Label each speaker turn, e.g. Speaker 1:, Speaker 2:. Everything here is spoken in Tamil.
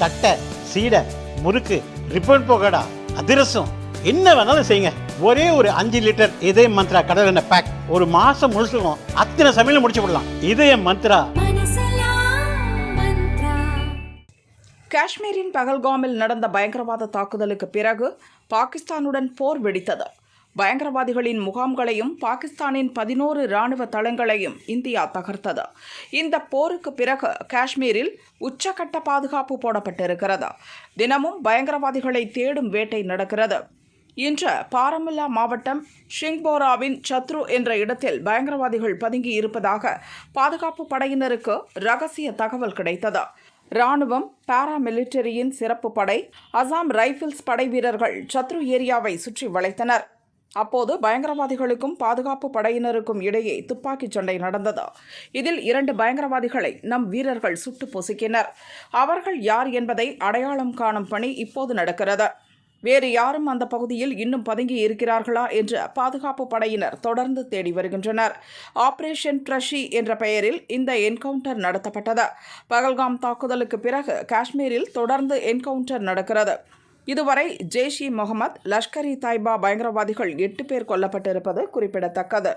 Speaker 1: தட்டை, சீடை, முறுக்கு, ரிப்பன் பக்கோடா, அதிரசம், என்ன வேணாலும் செய்யுங்க. ஒரே ஒரு 5 லிட்டர் இதய மந்த்ரா கடல் எண்ணெய் பேக் ஒரு மாசம் முழுசுக்கும் அத்தனை சமையல் முடிச்சு விடலாம். இதய மந்த்ரா.
Speaker 2: காஷ்மீரின் பகல்காமில் நடந்த பயங்கரவாத தாக்குதலுக்கு பிறகு பாகிஸ்தானுடன் போர் வெடித்தது. பயங்கரவாதிகளின் முகாம்களையும் பாகிஸ்தானின் 11 இராணுவ தளங்களையும் இந்தியா தகர்த்தது. இந்த போருக்கு பிறகு காஷ்மீரில் உச்சக்கட்ட பாதுகாப்பு போடப்பட்டிருக்கிறது. தினமும் பயங்கரவாதிகளை தேடும் வேட்டை நடக்கிறது. இன்று பாரமுல்லா மாவட்டம் ஷிங்போராவின் சத்ரு என்ற இடத்தில் பயங்கரவாதிகள் பதுங்கி இருப்பதாக பாதுகாப்பு படையினருக்கு ரகசிய தகவல் கிடைத்தது. இராணுவம், பாராமிலிட்டரியின் சிறப்பு படை, அசாம் ரைபிள்ஸ் படை வீரர்கள் சத்ரு ஏரியாவை சுற்றி வளைத்தனர். அப்போது பயங்கரவாதிகளுக்கும் பாதுகாப்பு படையினருக்கும் இடையே துப்பாக்கிச் சண்டை நடந்தது. இதில் 2 பயங்கரவாதிகளை நம் வீரர்கள் சுட்டு பொசுக்கினர். அவர்கள் யார் என்பதை அடையாளம் காணும் பணி இப்போது நடக்கிறது. வேறு யாரும் அந்த பகுதியில் இன்னும் பதுங்கி இருக்கிறார்களா என்று பாதுகாப்பு படையினர் தொடர்ந்து தேடி வருகின்றனர். ஆபரேஷன் ட்ரஷி என்ற பெயரில் இந்த என்கவுண்டர் நடத்தப்பட்டது. பகல்காம் தாக்குதலுக்கு பிறகு காஷ்மீரில் தொடர்ந்து என்கவுண்டர் நடக்கிறது. இதுவரை ஜெய்ஷ்-இ-முகமது, லஷ்கர்-இ-தாய்பா பயங்கரவாதிகள் 8 பேர் கொல்லப்பட்டிருப்பது குறிப்பிடத்தக்கது.